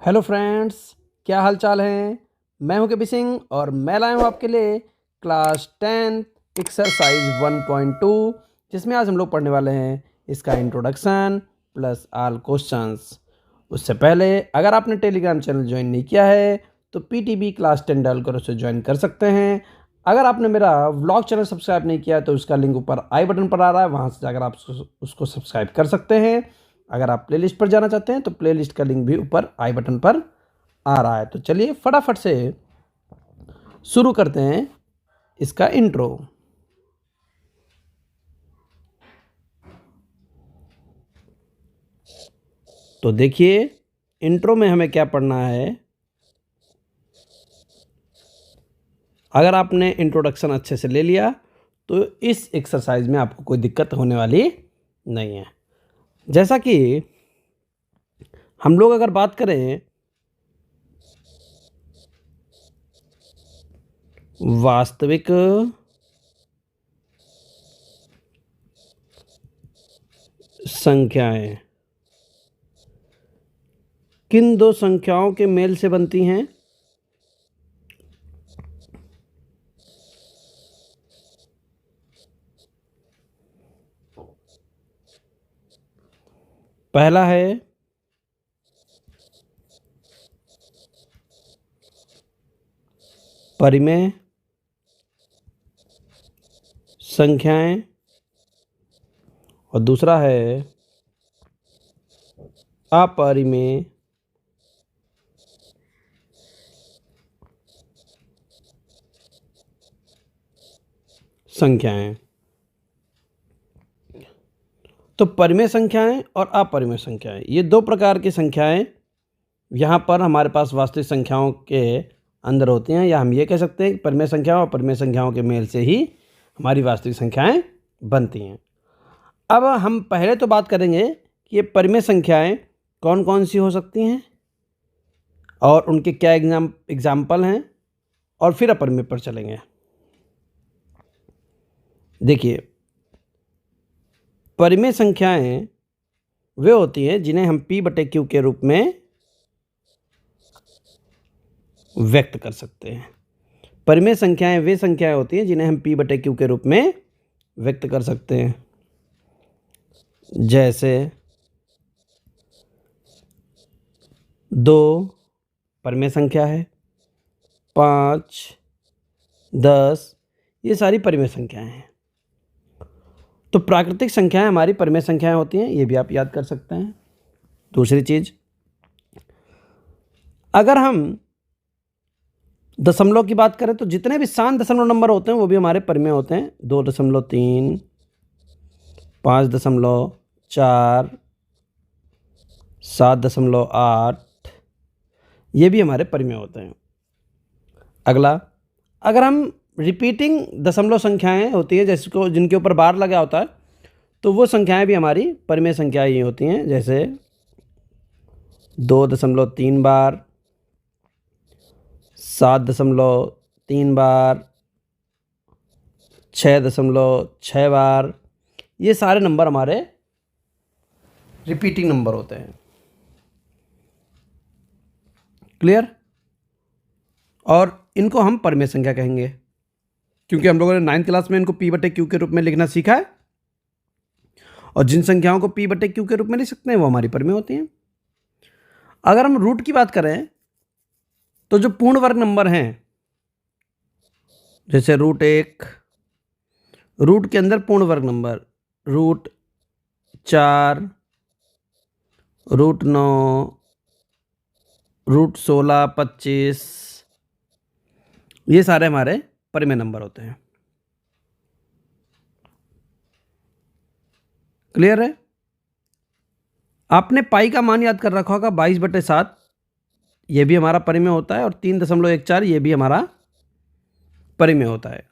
Hello friends, क्या हाल चाल हैं। मैं हूं कबीर सिंह और मैं लाया हूं आपके लिए क्लास 10 एक्सरसाइज 1.2 जिसमें आज हम लोग पढ़ने वाले हैं इसका इंट्रोडक्शन प्लस ऑल क्वेश्चंस। उससे पहले अगर आपने टेलीग्राम चैनल ज्वाइन नहीं किया है तो पीटीबी क्लास 10 डालकर उसे ज्वाइन कर सकते हैं। अगर आपने मेरा व्लॉग चैनल सब्सक्राइब नहीं किया तो उसका लिंक ऊपर आई बटन पर आ रहा है, वहाँ से जाकर आप उसको सब्सक्राइब कर सकते हैं। अगर आप प्लेलिस्ट पर जाना चाहते हैं तो प्लेलिस्ट का लिंक भी ऊपर आई बटन पर आ रहा है। तो चलिए फटाफट से शुरू करते हैं इसका इंट्रो। तो देखिए इंट्रो में हमें क्या पढ़ना है। अगर आपने इंट्रोडक्शन अच्छे से ले लिया तो इस एक्सरसाइज में आपको कोई दिक्कत होने वाली नहीं है। जैसा कि हम लोग अगर बात करें वास्तविक संख्याएं किन दो संख्याओं के मेल से बनती हैं? पहला है परिमेय संख्याएं और दूसरा है अपरिमेय संख्याएं। तो परिमेय संख्याएं और अपरिमेय संख्याएं ये दो प्रकार की संख्याएं यहाँ पर हमारे पास वास्तविक संख्याओं के अंदर होती हैं, या हम ये कह सकते हैं कि परिमेय संख्याओं और परिमेय संख्याओं के मेल से ही हमारी वास्तविक संख्याएं बनती हैं। अब हम पहले तो बात करेंगे कि ये परिमेय संख्याएं कौन कौन सी हो सकती हैं और उनके क्या एग्जाम्पल हैं, और फिर अपरिमेय पर चलेंगे। देखिए परिमेय संख्याएं वे होती हैं जिन्हें हम p/q के रूप में व्यक्त कर सकते हैं। परिमेय संख्याएं वे संख्याएं होती हैं जिन्हें हम p/q के रूप में व्यक्त कर सकते हैं। जैसे 2 परिमेय संख्या है, 5, 10 ये सारी परिमेय संख्याएं हैं। तो प्राकृतिक संख्याएं हमारी परिमेय संख्याएं होती हैं, ये भी आप याद कर सकते हैं। दूसरी चीज, अगर हम दशमलव की बात करें तो जितने भी शांत दशमलव नंबर होते हैं वो भी हमारे परिमेय होते हैं। 2.3, 5.4, 7.8 ये भी हमारे परिमेय होते हैं। अगला, अगर हम रिपीटिंग दशमलव संख्याएं होती है जिसको जिनके ऊपर बार लगा होता है तो वो संख्याएं भी हमारी परिमेय संख्याएं ही होती हैं। जैसे 2.3 बार, 7.3 बार, 6.6 बार ये सारे नंबर हमारे रिपीटिंग नंबर होते हैं। क्लियर? और इनको हम परिमेय संख्या कहेंगे क्योंकि हम लोगों ने 9th क्लास में इनको p/q के रूप में लिखना सीखा है, और जिन संख्याओं को p/q के रूप में लिख सकते हैं वो हमारी परिमेय होती हैं। अगर हम रूट की बात करें तो जो पूर्ण वर्ग नंबर हैं जैसे √1, रूट के अंदर पूर्ण वर्ग नंबर √4, √9, √16, 25 ये सारे हमारे परिमेय नंबर होते हैं। क्लियर है? आपने पाई का मान याद कर रखा होगा 22/7 ये भी हमारा परिमेय होता है, और 3.14 ये भी हमारा परिमेय होता है।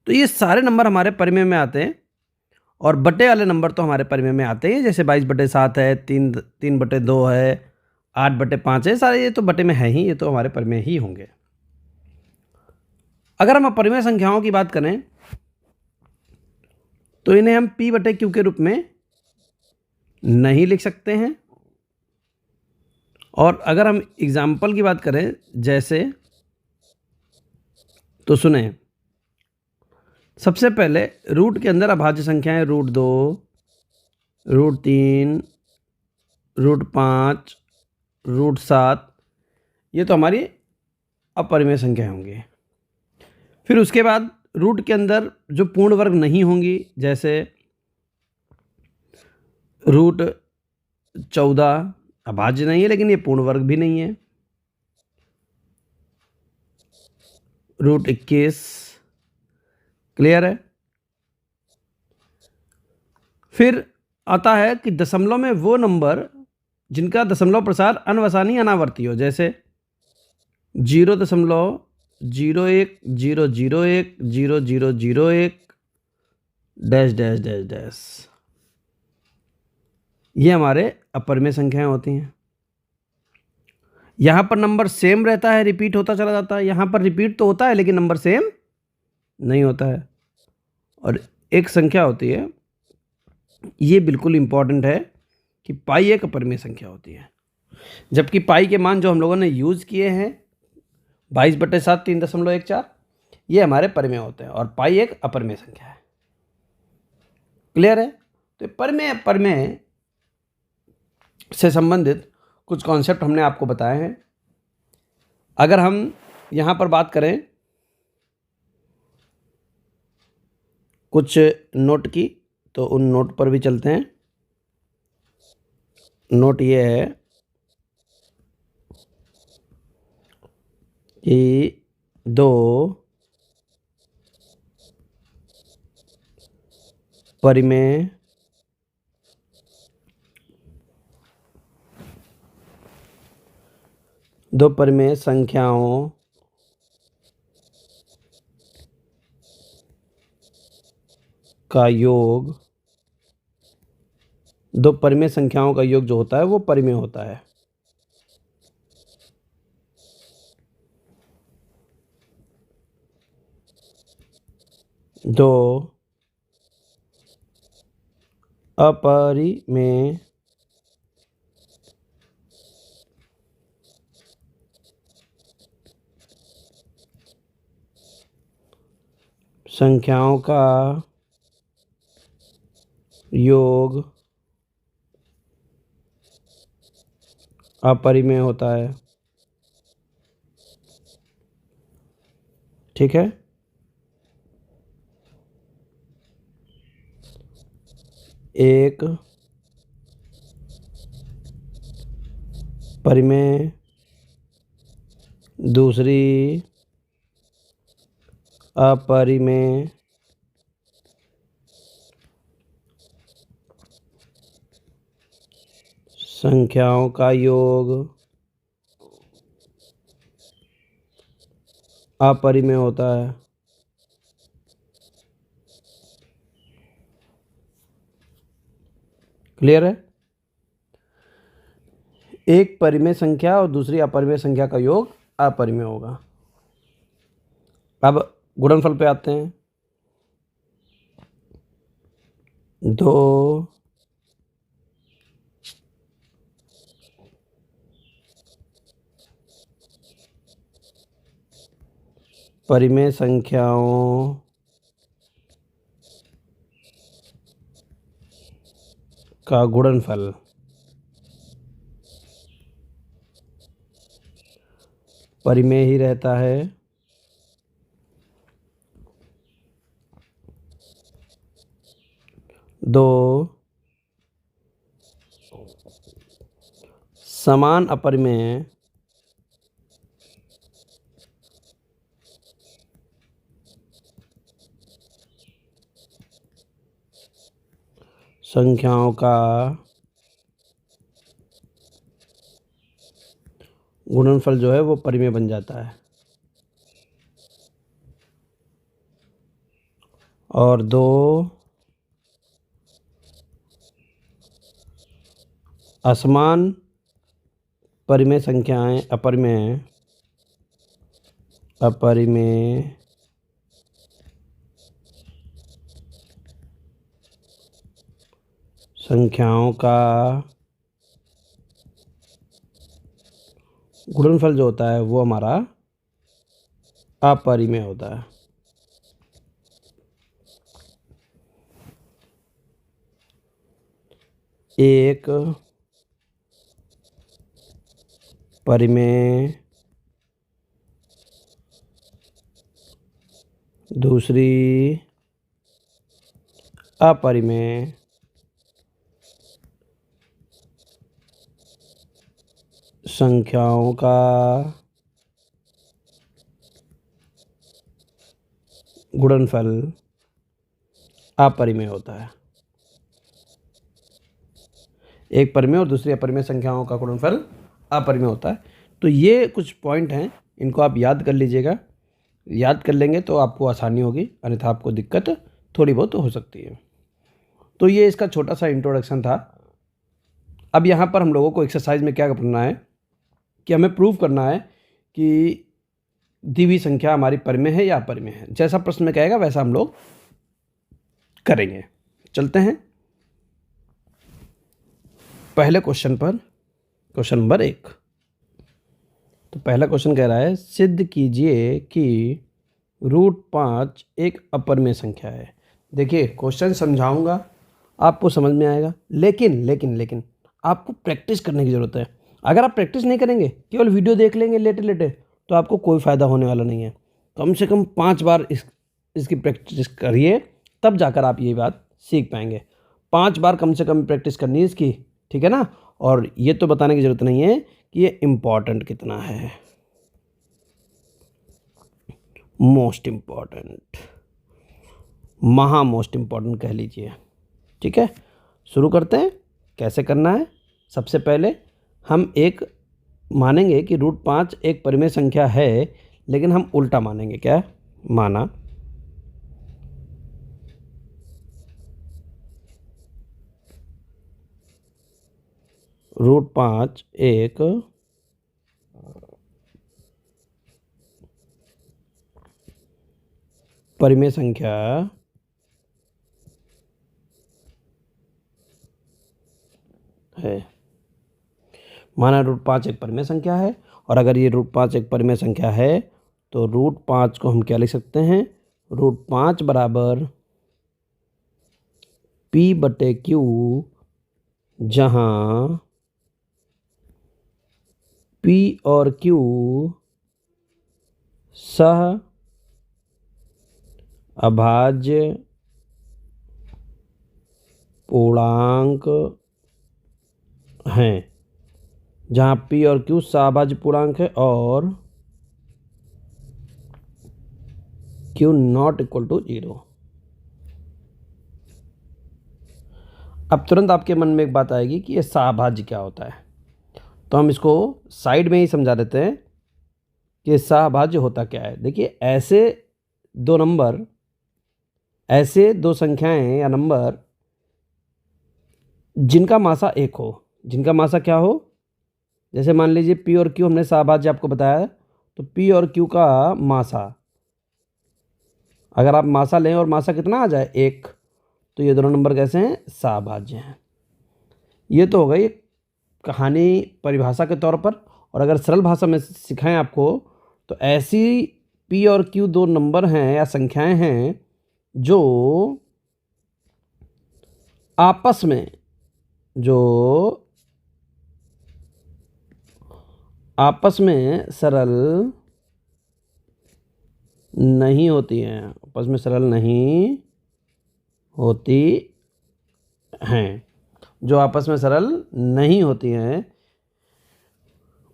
तो ये सारे नंबर हमारे परिमेय में आते हैं, और बटे वाले नंबर तो हमारे परिमेय में आते हैं। जैसे 22/7 है, 3/2 है, 8/5 है, सारे ये तो बटे में है ही, ये तो हमारे परिमेय ही होंगे। अगर हम अपरिमेय संख्याओं की बात करें तो इन्हें हम p/q के रूप में नहीं लिख सकते हैं, और अगर हम एग्जाम्पल की बात करें जैसे, तो सुने, सबसे पहले रूट के अंदर अभाज्य संख्याएं √2, √3, √5, √7, ये तो हमारी अपरिमेय संख्याएं होंगी। फिर उसके बाद रूट के अंदर जो पूर्ण वर्ग नहीं होंगी, जैसे √14 अभाज्य नहीं है लेकिन ये पूर्ण वर्ग भी नहीं है, √21, क्लियर है। फिर आता है कि दशमलव में वो नंबर जिनका दशमलव प्रसार अनवसानी अनावर्ती हो, जैसे 0.01001001 डैश डैश डैश डैश, ये हमारे अपरिमेय संख्याएं होती हैं। यहाँ पर नंबर सेम रहता है, रिपीट होता चला जाता है। यहाँ पर रिपीट तो होता है लेकिन नंबर सेम नहीं होता है। और एक संख्या होती है, ये बिल्कुल इम्पॉर्टेंट है, कि पाई एक अपरिमेय संख्या होती है, जबकि पाई के मान जो हम लोगों ने यूज़ किए हैं 22/7 3.14, ये हमारे परिमेय होते हैं और पाई एक अपरिमेय संख्या है। क्लियर है। तो परिमेय अपरिमेय से संबंधित कुछ कॉन्सेप्ट हमने आपको बताए हैं। अगर हम यहाँ पर बात करें कुछ नोट की, तो उन नोट पर भी चलते हैं। नोट ये है कि दो परिमेय संख्याओं का योग, दो परिमेय संख्याओं का योग जो होता है वो परिमेय होता है। दो अपरिमेय संख्याओं का योग अपरिमेय होता है। ठीक है। एक परिमेय दूसरी अपरिमेय संख्याओं का योग अपरिमेय होता है। क्लियर है। एक परिमेय संख्या और दूसरी अपरिमेय संख्या का योग अपरिमेय होगा। अब गुणनफल पे आते हैं। दो परिमेय संख्याओं का गुणनफल परिमेय ही रहता है। दो समान अपरिमेय संख्याओं का गुणनफल जो है वो परिमेय बन जाता है। और दो असमान परिमेय संख्याएं अपरिमेय संख्याओं का गुणनफल जो होता है वो हमारा अपरिमेय होता है। एक परिमेय, दूसरी अपरिमेय, संख्याओं का गुणनफल अपरिमेय होता है। एक परिमेय और दूसरी अपरिमेय संख्याओं का गुणनफल अपरिमेय होता है। तो ये कुछ पॉइंट हैं, इनको आप याद कर लीजिएगा। याद कर लेंगे तो आपको आसानी होगी, अन्यथा आपको दिक्कत थोड़ी बहुत हो सकती है। तो ये इसका छोटा सा इंट्रोडक्शन था। अब यहाँ पर हम लोगों को एक्सरसाइज में क्या करना है कि हमें प्रूव करना है कि दी हुई संख्या हमारी परिमेय है या अपरिमेय है। जैसा प्रश्न में कहेगा वैसा हम लोग करेंगे। चलते हैं पहले क्वेश्चन पर, क्वेश्चन नंबर 1। तो पहला क्वेश्चन कह रहा है सिद्ध कीजिए कि √5 एक अपरिमेय संख्या है। देखिए क्वेश्चन समझाऊंगा, आपको समझ में आएगा, लेकिन आपको प्रैक्टिस करने की ज़रूरत है। अगर आप प्रैक्टिस नहीं करेंगे, केवल वीडियो देख लेंगे लेटे लेटे, तो आपको कोई फ़ायदा होने वाला नहीं है। कम से कम 5 बार इसकी प्रैक्टिस करिए, तब जाकर आप ये बात सीख पाएंगे। 5 बार कम से कम प्रैक्टिस करनी है इसकी, ठीक है ना। और ये तो बताने की ज़रूरत नहीं है कि ये इम्पॉर्टेंट कितना है, मोस्ट इम्पॉर्टेंट, मोस्ट इम्पॉर्टेंट कह लीजिए। ठीक है, शुरू करते हैं। कैसे करना है? सबसे पहले हम एक मानेंगे कि √5 एक परिमेय संख्या है, लेकिन हम उल्टा मानेंगे। क्या माना? √5 एक परिमेय संख्या है। माना √5 एक परिमेय संख्या है, और अगर ये √5 एक परिमेय संख्या है तो √5 को हम क्या लिख सकते हैं? √5 बराबर P/Q, जहाँ P और Q सह अभाज्य पूर्णांक हैं। जहाँ P और Q सहअभाज्य पूर्णांक है और Q नॉट इक्वल टू 0। अब तुरंत आपके मन में एक बात आएगी कि ये सहअभाज्य क्या होता है, तो हम इसको साइड में ही समझा देते हैं कि सहअभाज्य होता क्या है। देखिए ऐसे दो नंबर, ऐसे दो संख्याएं या नंबर जिनका मासा 1 हो, जिनका मासा क्या हो, जैसे मान लीजिए P और Q हमने सहअभाज्य आपको बताया, तो P और Q का मासा, अगर आप मासा लें और मासा कितना आ जाए 1, तो ये दोनों नंबर कैसे हैं? सहअभाज्य हैं। ये तो हो गई कहानी परिभाषा के तौर पर। और अगर सरल भाषा में सिखाएं आपको, तो ऐसी P और Q दो नंबर हैं या संख्याएं हैं जो आपस में सरल नहीं होती हैं, आपस में सरल नहीं होती हैं। जो आपस में सरल नहीं होती हैं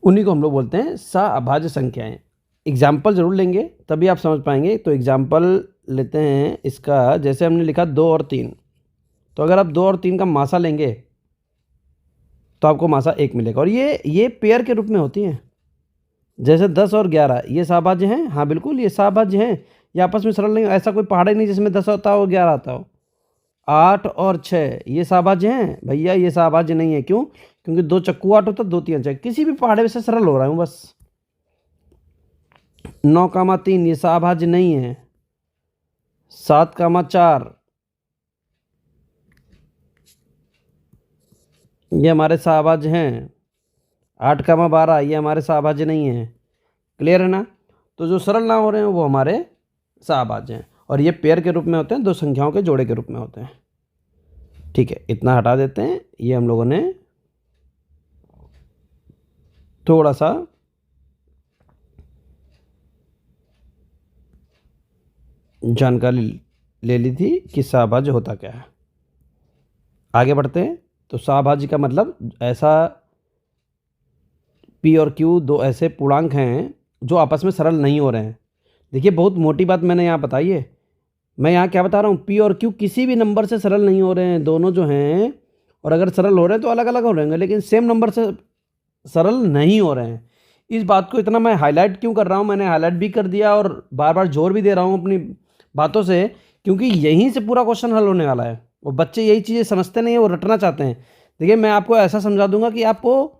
उन्हीं को हम लोग बोलते हैं सहअभाज्य संख्याएं। एग्जाम्पल ज़रूर लेंगे तभी आप समझ पाएंगे। तो एग्जाम्पल लेते हैं इसका, जैसे हमने लिखा 2 और 3, तो अगर आप 2 और 3 का मासा लेंगे तो आपको मासा 1 मिलेगा, और ये पेयर के रूप में होती हैं। जैसे 10 और 11 ये सहअभाज्य हैं, हाँ बिल्कुल ये सहअभाज्य हैं, ये आपस में सरल नहीं। ऐसा कोई पहाड़ ही नहीं जिसमें 10 होता हो 11 आता हो। 8 और 6 ये सहअभाज्य हैं भैया? ये सहअभाज्य नहीं है। क्यों? क्योंकि 2 चक्कू 8 होता, 2 3 6, किसी भी पहाड़े से सरल हो रहा हूँ बस। 9, 3 ये सहअभाज्य नहीं है। 7, 4 ये हमारे सहअभाज्य हैं। 8, 12 ये हमारे सहभाज्य नहीं है। क्लियर है ना। तो जो सरल ना हो रहे हैं वो हमारे सहभाज्य हैं, और ये पेयर के रूप में होते हैं, दो संख्याओं के जोड़े के रूप में होते हैं। ठीक है, इतना हटा देते हैं। ये हम लोगों ने थोड़ा सा जानकारी ले ली थी कि सहभाज्य होता क्या है। आगे बढ़ते हैं। तो सहभाज्य का मतलब ऐसा पी और क्यू दो ऐसे पूर्णांक हैं जो आपस में सरल नहीं हो रहे हैं। देखिए बहुत मोटी बात मैंने यहाँ बताई है। मैं यहाँ क्या बता रहा हूँ, पी और क्यू किसी भी नंबर से सरल नहीं हो रहे हैं, दोनों जो हैं, और अगर सरल हो रहे हैं तो अलग अलग हो रहे हैं, लेकिन सेम नंबर से सरल नहीं हो रहे हैं। इस बात को इतना मैं हाईलाइट क्यों कर रहा हूँ, मैंने हाईलाइट भी कर दिया और बार बार जोर भी दे रहा हूँ अपनी बातों से, क्योंकि यहीं से पूरा क्वेश्चन हल होने वाला है। वो बच्चे यही चीज़ें समझते नहीं है, वो रटना चाहते हैं। देखिए मैं आपको ऐसा समझा दूंगा कि आपको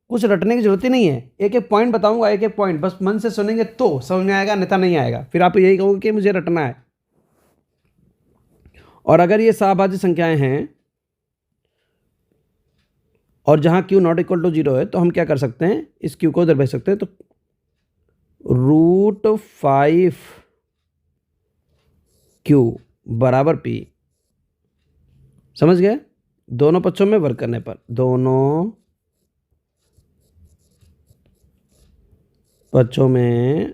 कुछ रटने की जरूरत ही नहीं है। एक एक पॉइंट बताऊंगा, एक एक पॉइंट बस मन से सुनेंगे तो समझ में आएगा, अन्यथा नहीं आएगा। फिर आप यही कहोगे कि मुझे रटना है। और अगर ये सहभाज्य संख्याएं हैं और जहां q नॉट इक्वल टू 0 है, तो हम क्या कर सकते हैं, इस q को उधर भेज सकते हैं। तो √5q बराबर p। समझ गए। दोनों पक्षों में वर्ग करने पर, दोनों पक्षों में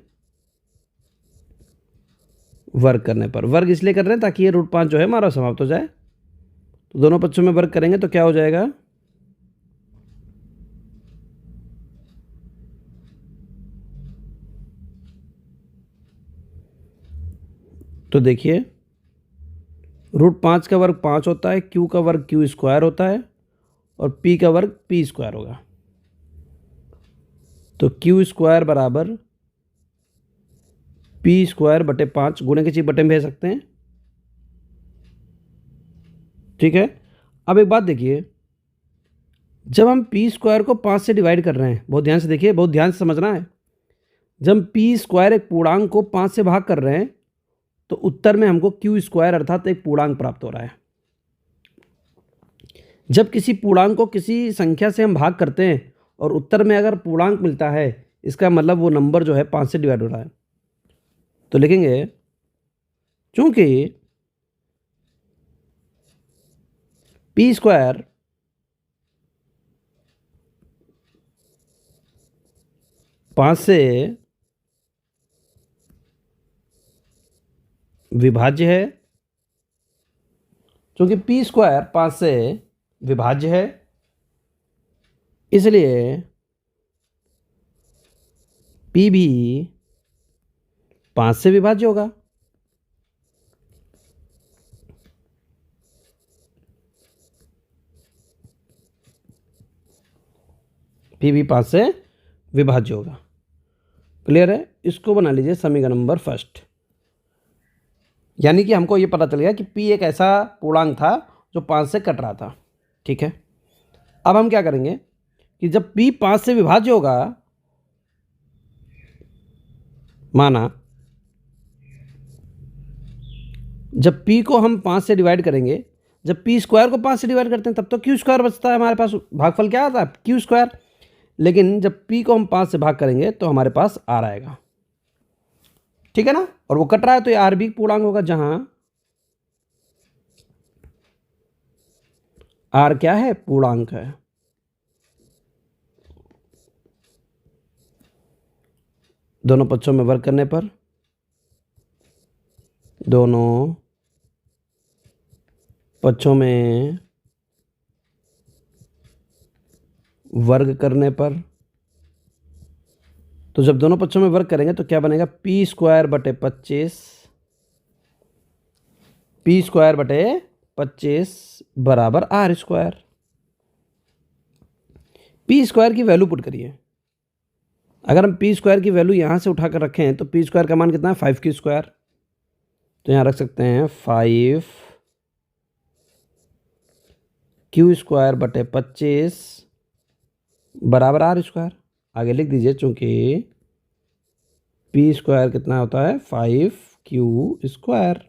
वर्ग करने पर, वर्ग इसलिए कर रहे हैं ताकि ये √5 जो है हमारा समाप्त हो जाए। तो दोनों पक्षों में वर्ग करेंगे तो क्या हो जाएगा, तो देखिए √5 का वर्ग 5 होता है, q का वर्ग q स्क्वायर होता है, और p का वर्ग p स्क्वायर होगा। तो q स्क्वायर बराबर p स्क्वायर बटे 5, गुणे की चीज बटे में भेज सकते हैं। ठीक है। अब एक बात देखिए, जब हम p स्क्वायर को 5 से डिवाइड कर रहे हैं, बहुत ध्यान से देखिए, बहुत ध्यान से समझना है। जब हम p स्क्वायर एक पूर्णांक को 5 से भाग कर रहे हैं, तो उत्तर में हमको q स्क्वायर अर्थात एक पूर्णांक प्राप्त हो रहा है। जब किसी पूर्णांक को किसी संख्या से हम भाग करते हैं और उत्तर में अगर पूर्णांक मिलता है, इसका मतलब वो नंबर जो है 5 से डिवाइड हो रहा है। तो लिखेंगे चूंकि p स्क्वायर 5 से विभाज्य है, क्योंकि p स्क्वायर 5 से विभाज्य है, इसलिए p भी 5 से विभाज्य होगा। p भी 5 से विभाज्य होगा। क्लियर है। इसको बना लीजिए समीकरण नंबर फर्स्ट। यानी कि हमको ये पता चल गया कि p एक ऐसा पूर्णांक था जो 5 से कट रहा था। ठीक है। अब हम क्या करेंगे कि जब p 5 से विभाज्य होगा, माना जब p को हम 5 से डिवाइड करेंगे, जब p स्क्वायर को 5 से डिवाइड करते हैं तब तो q स्क्वायर बचता है हमारे पास, भागफल क्या आता है, q स्क्वायर। लेकिन जब p को हम 5 से भाग करेंगे तो हमारे पास r आएगा। ठीक है ना। और वो कट रहा है तो ये r भी पूर्णांक होगा, जहां r क्या है, पूर्णांक है। दोनों पक्षों में वर्ग करने पर, दोनों पक्षों में वर्ग करने पर, तो जब दोनों पक्षों में वर्ग करेंगे तो क्या बनेगा, p स्क्वायर बटे 25 बराबर r स्क्वायर। p स्क्वायर की वैल्यू पुट करिए। अगर हम p स्क्वायर की वैल्यू यहां से उठाकर रखें तो p स्क्वायर का मान कितना है, 5 स्क्वायर। तो यहां रख सकते हैं 5q स्क्वायर बटे 25 बराबर r स्क्वायर। आगे लिख दीजिए, चूंकि p स्क्वायर कितना होता है, 5q स्क्वायर।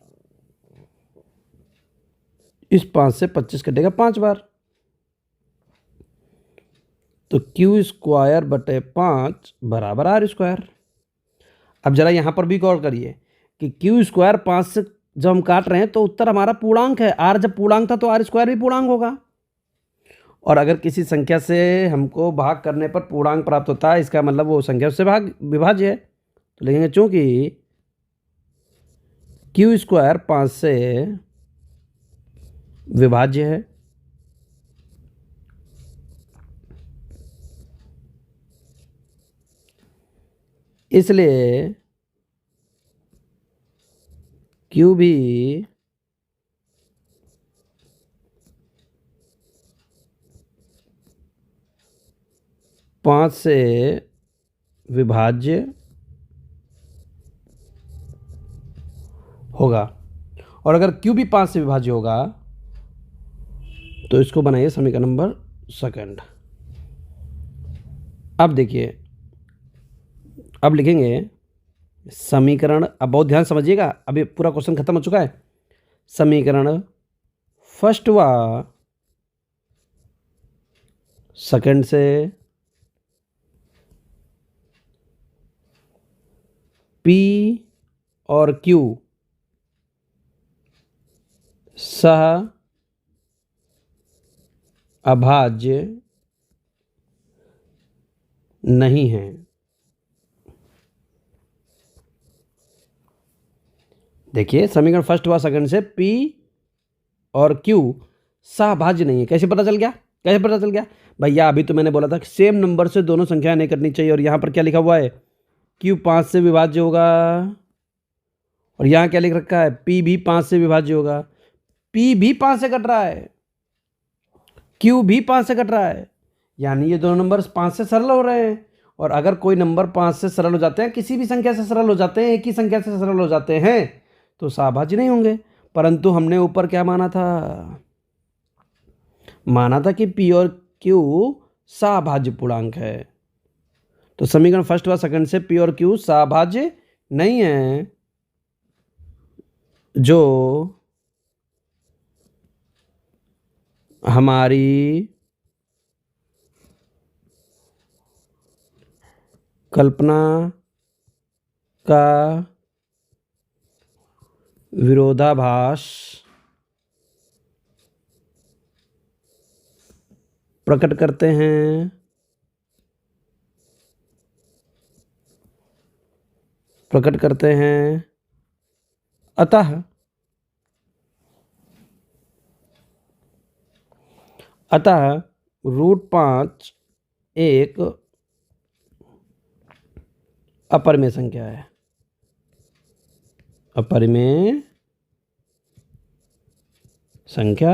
इस 5 से 25 कटेगा 5 बार। तो क्यू स्क्वायर बटे 5 बराबर आर स्क्वायर। अब जरा यहाँ पर भी गौर करिए कि क्यू स्क्वायर 5 से जब हम काट रहे हैं तो उत्तर हमारा पूर्णांक है। आर जब पूर्णांक था तो आर स्क्वायर भी पूर्णांक होगा। और अगर किसी संख्या से हमको भाग करने पर पूर्णांक प्राप्त होता है, इसका मतलब वो संख्या उससे विभाज्य है। तो लिखेंगे चूंकि क्यू स्क्वायर 5 से विभाज्य है, इसलिए क्यू भी 5 से विभाज्य होगा। और अगर क्यू भी 5 से विभाज्य होगा तो इसको बनाइए समीकरण नंबर सेकंड। अब देखिए, अब लिखेंगे समीकरण, अब बहुत ध्यान समझिएगा, अभी पूरा क्वेश्चन खत्म हो चुका है। समीकरण फर्स्ट व सेकंड से P और Q सह अभाज्य नहीं है। देखिए समीकरण फर्स्ट व सेकंड से P और Q सहभाज्य नहीं है। कैसे पता चल गया? कैसे पता चल गया भैया? अभी तो मैंने बोला था कि सेम नंबर से दोनों संख्याएं नहीं करनी चाहिए। और यहाँ पर क्या लिखा हुआ है? Q 5 से विभाज्य होगा। और यहाँ क्या लिख रखा है? P भी 5 से विभाज्य होगा। P भी 5 से कट रहा है, Q भी 5 से कट रहा है, यानी ये दोनों नंबर 5 से सरल हो रहे हैं। और अगर कोई नंबर 5 से सरल हो जाते हैं, किसी भी संख्या से सरल हो जाते हैं, एक ही संख्या से सरल हो जाते हैं, तो सहभाज्य नहीं होंगे। परंतु हमने ऊपर क्या माना था? माना था कि P और Q सहभाज्य पूर्णांक है। तो समीकरण फर्स्ट व सेकंड से P और Q सहभाज्य नहीं है, जो हमारी कल्पना का विरोधाभास प्रकट करते हैं। अतः √5 एक अपरिमेय संख्या है। अपरिमेय संख्या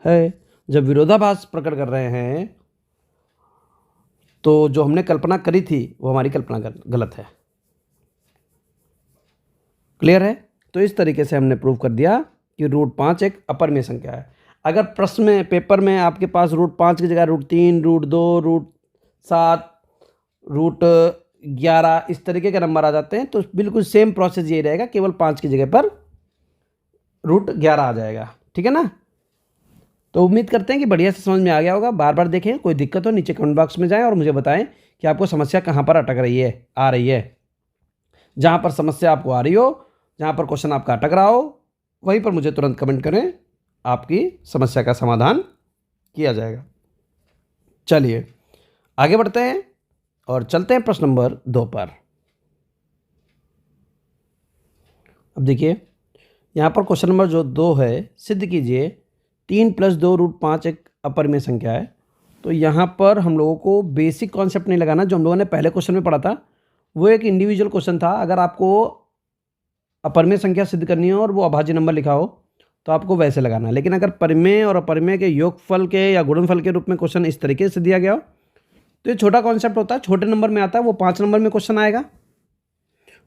है। जब विरोधाभास प्रकट कर रहे हैं तो जो हमने कल्पना करी थी वो हमारी कल्पना गलत है। क्लियर है? तो इस तरीके से हमने प्रूव कर दिया कि √5 एक अपरिमेय संख्या है। अगर प्रश्न में, पेपर में आपके पास √5 की जगह √3, √2, √7, √11 इस तरीके के नंबर आ जाते हैं तो बिल्कुल सेम प्रोसेस यही रहेगा, केवल 5 की जगह पर √11 आ जाएगा। ठीक है ना? तो उम्मीद करते हैं कि बढ़िया से समझ में आ गया होगा। बार बार देखें, कोई दिक्कत हो नीचे कमेंट बॉक्स में जाएं और मुझे बताएं कि आपको समस्या कहाँ पर अटक रही है, आ रही है। जहाँ पर समस्या आपको आ रही हो, जहाँ पर क्वेश्चन आपका अटक रहा हो, वहीं पर मुझे तुरंत कमेंट करें, आपकी समस्या का समाधान किया जाएगा। चलिए आगे बढ़ते हैं और चलते हैं प्रश्न नंबर 2 पर। अब देखिए यहाँ पर क्वेश्चन नंबर जो 2 है, सिद्ध कीजिए 3 + 2 √5 एक अपरिमेय संख्या है। तो यहाँ पर हम लोगों को बेसिक कॉन्सेप्ट नहीं लगाना, जो हम लोगों ने पहले क्वेश्चन में पढ़ा था वो एक इंडिविजुअल क्वेश्चन था। अगर आपको अपरिमेय संख्या सिद्ध करनी हो और वो अभाज्य नंबर लिखा हो तो आपको वैसे लगाना है। लेकिन अगर परिमेय और अपरिमेय के योगफल के या गुणनफल के रूप में क्वेश्चन इस तरीके से दिया गया हो तो ये छोटा कॉन्सेप्ट होता है, छोटे नंबर में आता है। वो 5 नंबर में क्वेश्चन आएगा,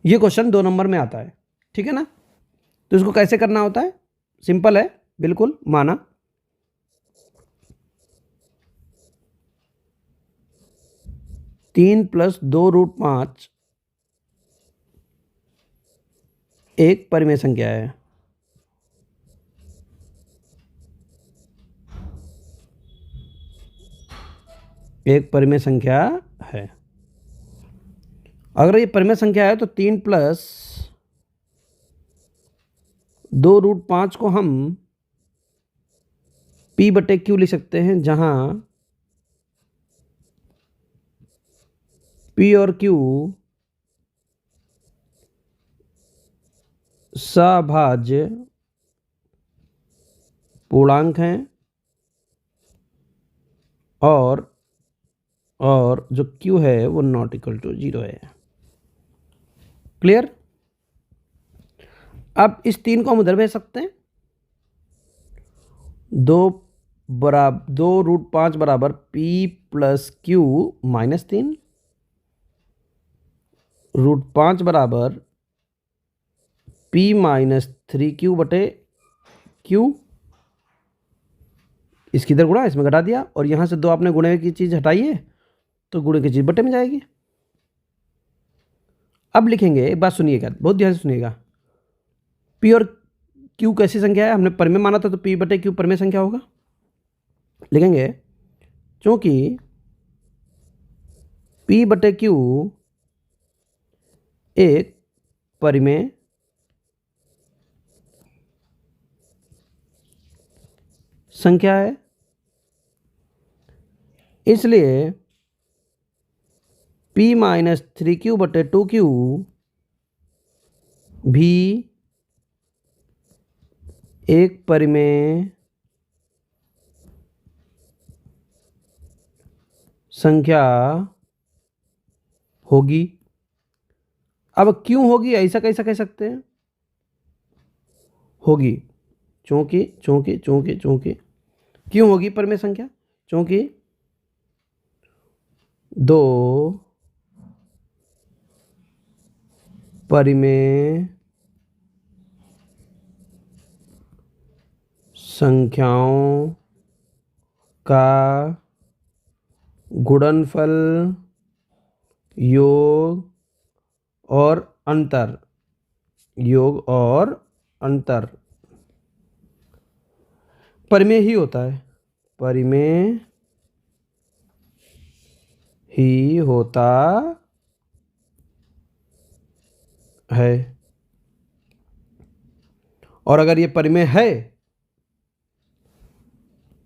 ये क्वेश्चन 2 नंबर में आता है। ठीक है ना? तो इसको कैसे करना होता है? सिंपल है बिल्कुल। माना 3 + 2 √5 एक परिमेय संख्या है। एक परिमेय संख्या है। अगर ये परिमेय संख्या है तो 3 प्लस 2√5 को हम P/Q लिख सकते हैं, जहां P और Q सभाज्य पूर्णांक हैं और जो Q है वो नॉट इक्वल टू 0 है। क्लियर? अब इस 3 को हम उधर भेज सकते हैं। 2√5 बराबर P+Q -3, √5 बराबर P -3Q/Q। इसकी इधर गुणा, इसमें घटा दिया, और यहाँ से 2 आपने गुणे की चीज़ हटाइए तो गुणे की चीज़ बटे में जाएगी। अब लिखेंगे, एक बात सुनिएगा, बहुत ध्यान से सुनिएगा। P और Q कैसी संख्या है? हमने परिमेय माना था तो P/Q परिमेय संख्या होगा। लिखेंगे क्योंकि P/Q एक परिमेय संख्या है, इसलिए P -3Q/2Q भी एक परिमेय संख्या होगी। अब क्यों होगी, ऐसा कैसा कह सकते हैं? होगी चूंकि क्यों होगी परिमेय संख्या? क्योंकि 2 परिमेय संख्याओं का गुणनफल, योग और अंतर परिमेय ही होता है। परिमेय ही होता है। और अगर ये परिमेय है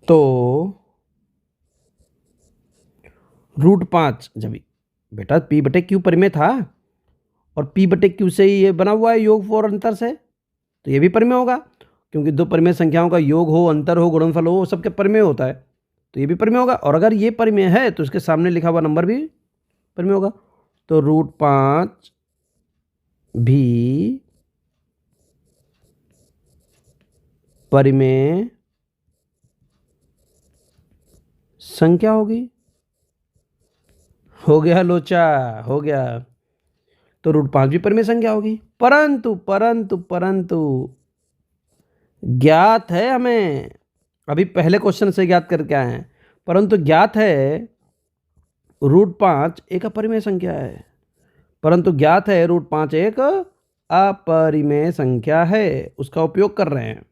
तो √5, जब बेटा P/Q परिमेय था और P/Q से ही ये बना हुआ है, योग और अंतर से, तो ये भी परिमेय होगा, क्योंकि 2 परिमेय संख्याओं का योग हो, अंतर हो, गुणनफल हो, सबके परिमेय होता है, तो ये भी परिमेय होगा। और अगर ये परिमेय है तो इसके सामने लिखा हुआ नंबर भी परिमेय होगा। तो √5 भी परिमेय संख्या होगी। हो गया लोचा, हो गया। तो √5 भी परिमेय संख्या होगी, परंतु ज्ञात है हमें, अभी पहले क्वेश्चन से ज्ञात करके आए हैं, परंतु ज्ञात है √5 एक अपरिमेय संख्या है। परंतु ज्ञात है √5 एक अपरिमेय संख्या है, उसका उपयोग कर रहे हैं।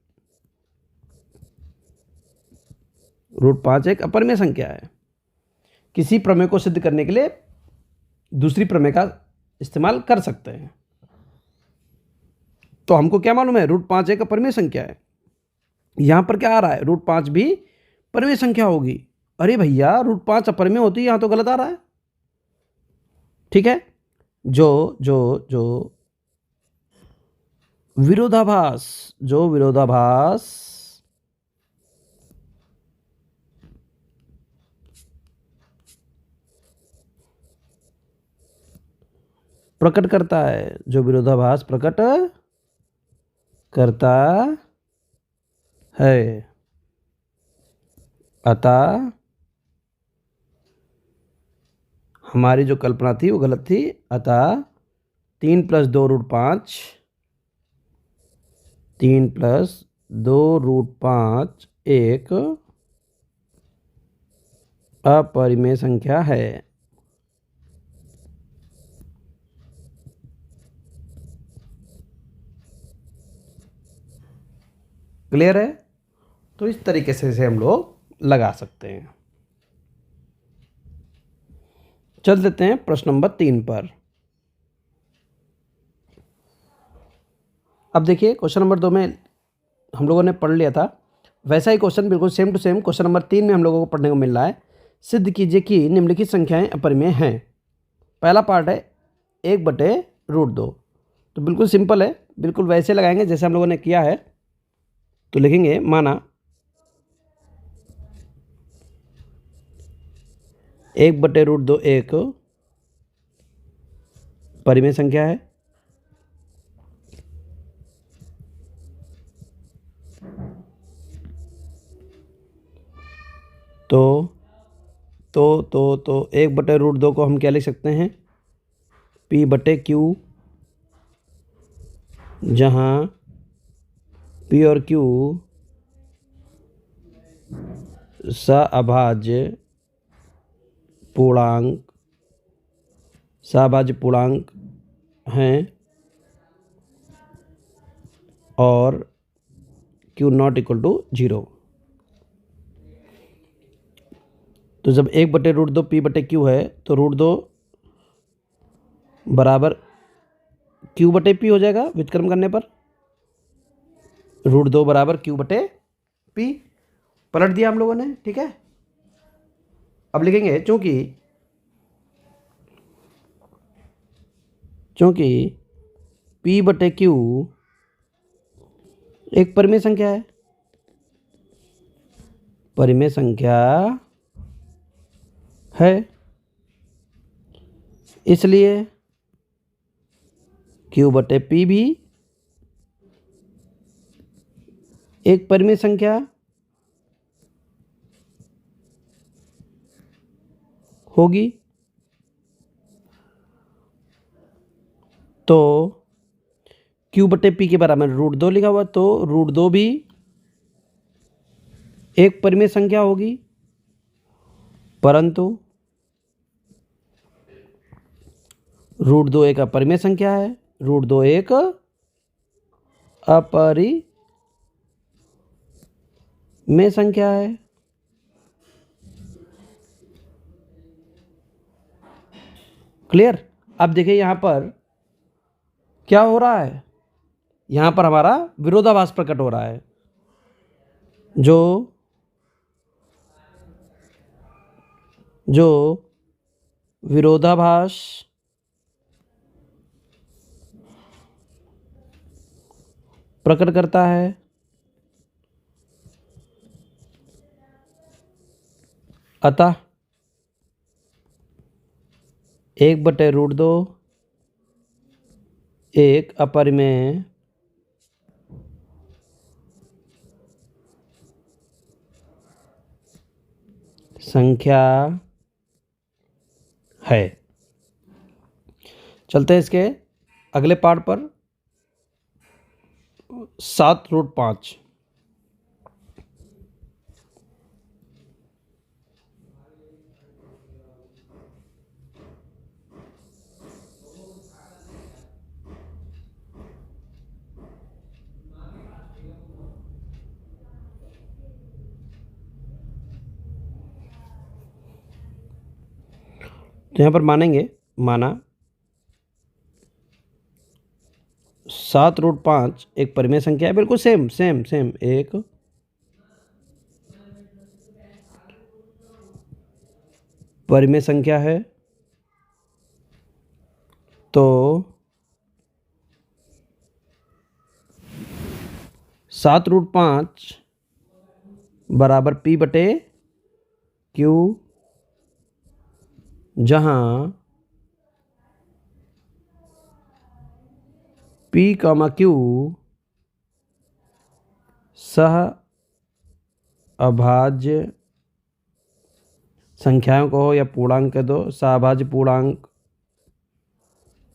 √5 एक अपरिमेय संख्या है। किसी प्रमेय को सिद्ध करने के लिए दूसरी प्रमेय का इस्तेमाल कर सकते हैं। तो हमको क्या मालूम है? √5 एक अपरिमेय संख्या है। यहां पर क्या आ रहा है? √5 भी परिमेय संख्या होगी। अरे भैया, √5 अपरिमेय होती है, यहां तो गलत आ रहा है। ठीक है, जो विरोधाभास प्रकट करता है, जो विरोधाभास प्रकट करता है, अतः हमारी जो कल्पना थी वो गलत थी। अतः 3 + 2√5 एक अपरिमेय संख्या है। क्लियर है? तो इस तरीके से हम लोग लगा सकते हैं। चल देते हैं प्रश्न नंबर 3 पर। अब देखिए क्वेश्चन नंबर 2 में हम लोगों ने पढ़ लिया था, वैसा ही क्वेश्चन बिल्कुल same to same question number 3 में हम लोगों को पढ़ने को मिल रहा है। सिद्ध कीजिए कि निम्नलिखित संख्याएं अपरिमेय हैं। पहला पार्ट है 1/√2। तो बिल्कुल सिंपल है, बिल्कुल वैसे लगाएंगे जैसे हम लोगों ने किया है। तो लिखेंगे माना 1/√2 एक परिमेय संख्या है। तो 1/√2 को हम क्या लिख सकते हैं, P/Q, जहाँ P और Q सअभाज्य पूर्णांक हैं और Q ≠0। तो जब 1/√2 P/Q है तो √2 बराबर Q/P हो जाएगा व्युत्क्रम करने पर। √2 बराबर Q/P पलट दिया हम लोगों ने, ठीक है। अब लिखेंगे चूंकि P/Q एक परिमेय संख्या है, इसलिए Q/P भी एक परिमेय संख्या होगी। तो Q/P के बराबर √2 लिखा हुआ, तो √2 भी एक परिमेय संख्या होगी, परंतु √2 एक अपरिमेय संख्या है। √2 एक अपरिमेय संख्या है। क्लियर। अब देखिए यहाँ पर क्या हो रहा है, यहाँ पर हमारा विरोधाभास प्रकट हो रहा है। जो विरोधाभास प्रकट करता है, अतः 1/√2 एक अपरिमेय संख्या है। चलते हैं इसके अगले पार्ट पर। 7√5। तो यहाँ पर माना 7√5 एक परिमेय संख्या है, बिल्कुल सेम एक परिमेय संख्या है। तो 7√5 बराबर P/Q, जहाँ P, Q सह अभाज्य संख्याओं को हो या पूर्णांक कह दो, सहअभाज्य पूर्णांक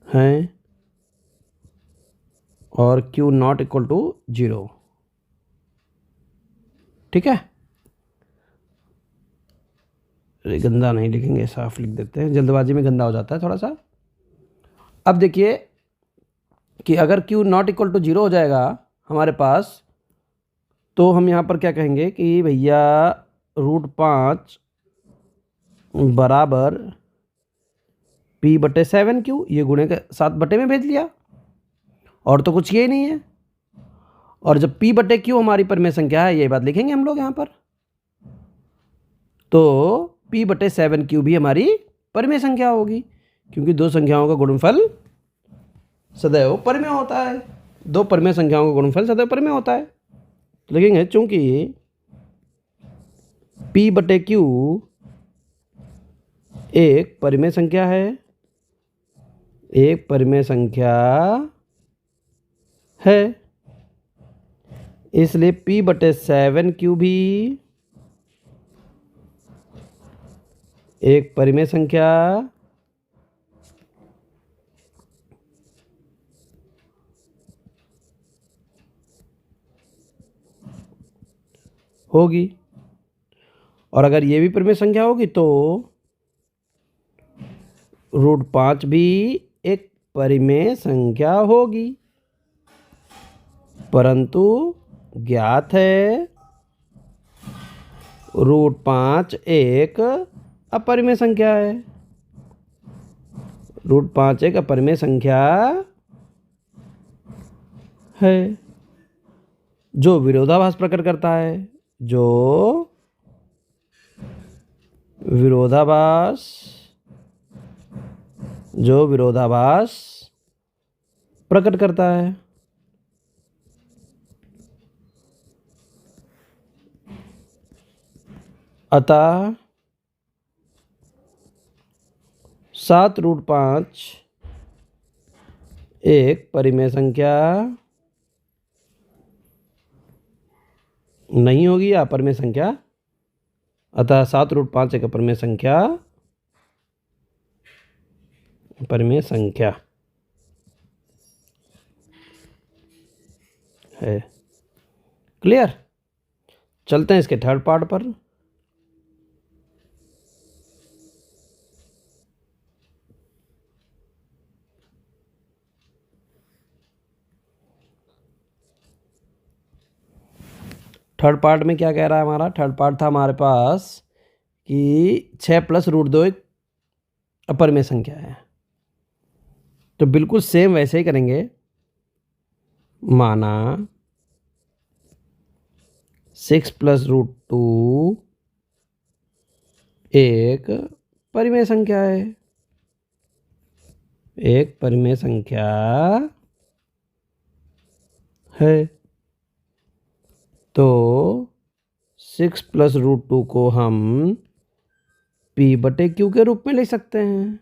हैं और Q ≠0। ठीक है, गंदा नहीं लिखेंगे, साफ लिख देते हैं, जल्दबाजी में गंदा हो जाता है थोड़ा सा। अब देखिए कि अगर Q ≠0 हो जाएगा हमारे पास, तो हम यहाँ पर क्या कहेंगे कि भैया √5 बराबर p/7q, ये गुणे के 7 में भेज लिया, और तो कुछ ये नहीं है। और जब p/q हमारी परिमेय संख्या है, ये बात लिखेंगे हम लोग यहाँ पर, तो p/7q भी हमारी परिमेय संख्या होगी, क्योंकि दो संख्याओं का गुणनफल सदैव परिमेय होता है। दो परिमेय संख्याओं का गुणनफल सदैव परिमेय होता है। तो लिखेंगे चूंकि p/q एक परिमेय संख्या है, एक परिमेय संख्या है, इसलिए p/7q भी एक परिमेय संख्या होगी। और अगर ये भी परिमेय संख्या होगी तो √5 भी एक परिमेय संख्या होगी, परंतु ज्ञात है √5 एक अपरिमेय संख्या है। √5 एक अपरिमेय संख्या है जो विरोधाभास प्रकट करता है, जो विरोधाभास प्रकट करता है। अतः 7√5 एक परिमेय संख्या नहीं होगी या अपरिमेय संख्या। अतः 7√5 एक अपरिमेय संख्या है। क्लियर? चलते हैं इसके थर्ड पार्ट पर। थर्ड पार्ट में क्या कह रहा है हमारा? थर्ड पार्ट था हमारे पास कि 6 + √2 एक अपरिमेय संख्या है। तो बिल्कुल सेम वैसे ही करेंगे। माना 6 + √2 एक परिमेय संख्या है, एक परिमेय संख्या है। तो 6 + √2 को हम p/q के रूप में लिख सकते हैं,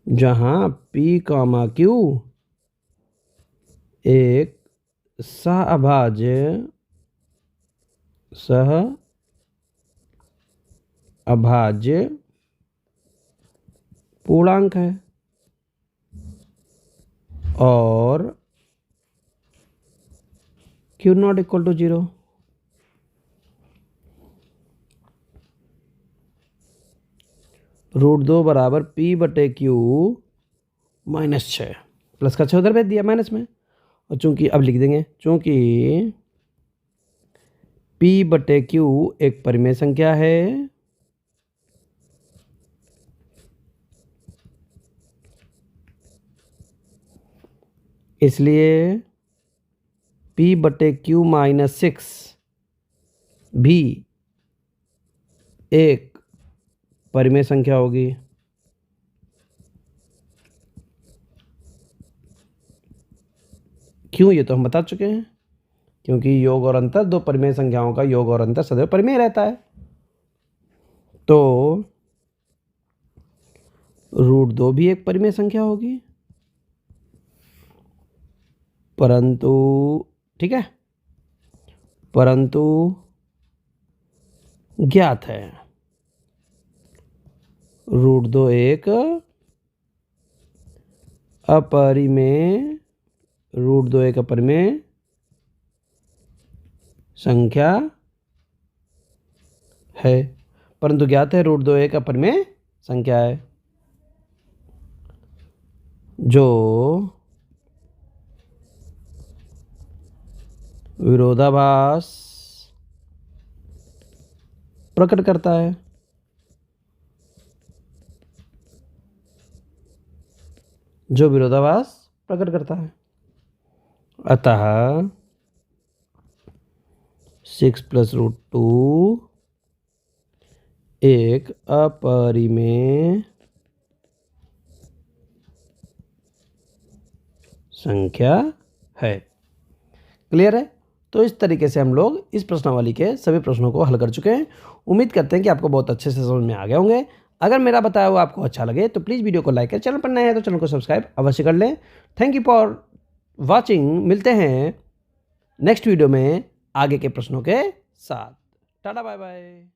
जहां p, q एक अभाज्य पूर्णांक है और q ≠ 0। √2 बराबर p/q -6, प्लस का 6 उधर भेज दिया माइनस में। और चूंकि अब लिख देंगे, चूंकि p/q एक परिमेय संख्या है, इसलिए p/q -6 भी एक परिमेय संख्या होगी। क्यों? ये तो हम बता चुके हैं, क्योंकि योग और अंतर, दो परिमेय संख्याओं का योग और अंतर सदैव परिमेय रहता है। तो √2 भी एक परिमेय संख्या होगी, परंतु ठीक है, परंतु ज्ञात है √2 एक अपरिमेय संख्या है, परंतु ज्ञात है √2 एक अपरिमेय संख्या है जो विरोधाभास प्रकट करता है। जो विरोधाभास प्रकट करता है। अतः 6 + √2 एक अपरिमेय संख्या है। क्लियर है? तो इस तरीके से हम लोग इस प्रश्नावली के सभी प्रश्नों को हल कर चुके हैं। उम्मीद करते हैं कि आपको बहुत अच्छे से समझ में आ गए होंगे। अगर मेरा बताया हुआ आपको अच्छा लगे तो प्लीज़ वीडियो को लाइक करें, चैनल पर नए हैं तो चैनल को सब्सक्राइब अवश्य कर लें। Thank you for watching. मिलते हैं नेक्स्ट वीडियो में आगे के प्रश्नों के साथ। Tata bye bye.